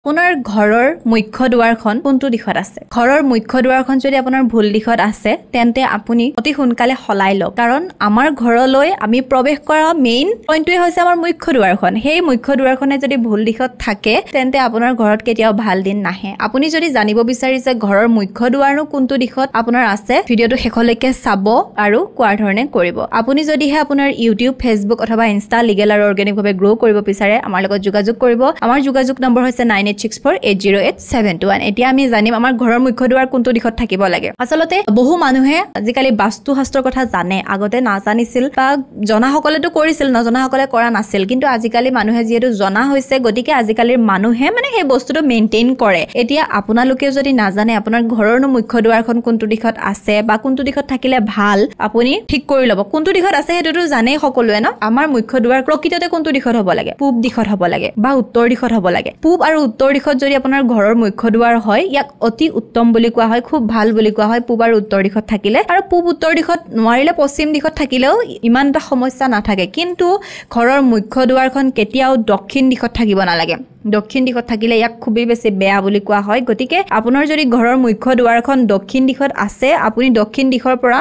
আপোনাৰ ঘৰৰ মুখ্য দুৱাৰখন কোনটো দিশত আছে ঘৰৰ মুখ্য দুৱাৰখন যদি আপোনাৰ ভুল দিশত আছে তেন্তে আপুনি অতি সোনকালে হলাই লওক কাৰণ আমাৰ ঘৰলৈ আমি প্ৰৱেশ কৰা মেইন পইণ্টটোৱে হৈছে আমাৰ মুখ্য দুৱাৰখন সেই মুখ্য দুৱাৰখনে যদি ভুল দিশত থাকে তেন্তে আপোনাৰ ঘৰত কেতিয়াও ভাল দিন নাহে আপুনি যদি জানিব বিচাৰিছে ঘৰৰ মুখ্য দুৱাৰনো কোনটো দিশত আপোনাৰ আছে ভিডিওটো শেষলৈকে চাব আৰু কোৱাৰ ধৰণে কৰিব আপুনি যদিহে আপোনাৰ ইউটিউব ফেচবুক অথবা ইনষ্টা লিগেল আৰু অৰ্গেনিকভাৱে গ্ৰ' কৰিব বিচাৰে আমাৰ লগত যোগাযোগ কৰিব আমাৰ যোগাযোগ নম্বৰ হৈছে 9864808721 এতিয়া আমি জানিম আমাৰ ঘৰৰ মুখ্য দুৱাৰ কোনটো দিশত থাকিব লাগে আসলতে বহু মানুহে আজিকালি বাস্তু শাস্ত্ৰৰ কথা জানে আগতে নাজানিছিল বা জনাসকলেতো কৰিছিল নজনাসকলে কৰা নাছিল কিন্তু আজিকালি মানুহে যেহেতু জনা হৈছে গতিকে আজিকালিৰ মানুহে মানে সেই বস্তুটো মেইনটেইন কৰে এতিয়া আপোনালোকে যদি নাজানে আপোনাৰ ঘৰৰনো মুখ্য দুৱাৰখন কোনটো দিশত আছে বা কোনটো দিশত থাকিলে ভাল আপুনি ঠিক কৰি ল'ব কোনটো দিশত আছে হেতুটো জানেই সকলোৱে ন আমাৰ মুখ্য দুৱাৰ প্ৰকৃততে কোনটো দিশত হ'ব লাগে পূব দিশত হ'ব লাগে বা উত্তৰ দিশত হ'ব লাগে পূব আৰু উত্তৰ দিশত যদি আপোনাৰ ঘৰৰ মুখ্য দুৱাৰ হয় ইয়াক অতি উত্তম বুলি কোৱা হয় খুব ভাল বুলি কোৱা হয় পূব আৰু উত্তৰ দিশত থাকিলে আৰু পূব উত্তৰ দিশত নোৱাৰিলে পশ্চিম দিশত থাকিলেও ইমান এটা সমস্যা নাথাকে কিন্তু ঘৰৰ মুখ্য দুৱাৰখন কেতিয়াও দক্ষিণ দিশত থাকিব নালাগে দক্ষিণ দিশত থাকিলে ইয়াক খুবেই বেছি বেয়া বুলি কোৱা হয় গতিকে আপোনাৰ যদি ঘৰৰ মুখ্য দুৱাৰখন দক্ষিণ দিশত আছে আপুনি দক্ষিণ দিশৰ পৰা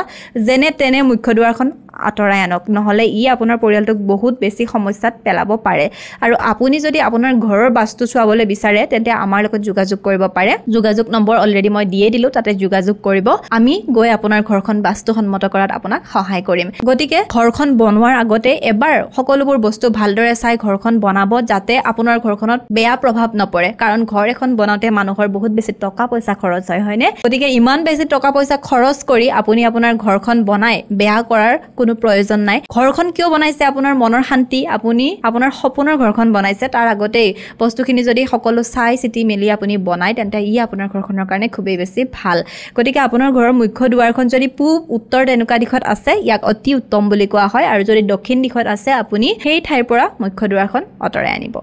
যেনে তেনে মুখ্য দুৱাৰখন আঁতৰাই আনক নহলে ই আপোনাৰ পৰিয়ালটোক বহুত বেছি সমস্যাত পেলাব পাৰে আৰু আপুনি যদি আপোনাৰ ঘৰৰ বাস্তু চোৱাবলৈ বিচাৰে তেন্তে আমাৰ লগত যোগাযোগ কৰিব পাৰে যোগাযোগ নম্বৰ অলৰেডি মই দিয়ে দিলো তাতে যোগাযোগ কৰিব আমি গৈ আপোনাৰ ঘৰখন বাস্তুসন্মত কৰাত আপোনাক সহায় কৰিম গতিকে ঘৰখন বনোৱাৰ আগতে এবাৰ সকলোবোৰ বস্তু ভালদৰে চাই ঘৰখন বনাব যাতে আপোনাৰ ঘৰখনত বেয়া প্ৰভাৱ নপৰে কাৰণ ঘৰ এখন বনাওঁতে মানুহৰ বহুত বেছি টকা পইচা খৰচ হয়নে গতিকে ইমান বেছি টকা পইচা খৰচ কৰি আপুনি আপোনাৰ ঘৰখন বনাই বেয়া কৰাৰ কোনো প্ৰয়োজন নাই ঘৰখন কিয় বনাইছে আপোনাৰ মনৰ শান্তি আপুনি আপোনাৰ সপোনৰ ঘৰখন বনাইছে তাৰ আগতেই বস্তুখিনি যদি সকলো চাই চিতি মেলি আপুনি বনাই তেন্তে ই আপোনাৰ ঘৰখনৰ কাৰণে খুবেই বেছি ভাল গতিকে আপোনাৰ ঘৰৰ মুখ্য দুৱাৰখন যদি পূব উত্তৰ তেনেকুৱা দিশত আছে ইয়াক অতি উত্তম বুলি কোৱা হয় আৰু যদি দক্ষিণ দিশত আছে আপুনি সেই ঠাইৰ পৰা মুখ্য দুৱাৰখন আঁতৰাই আনিব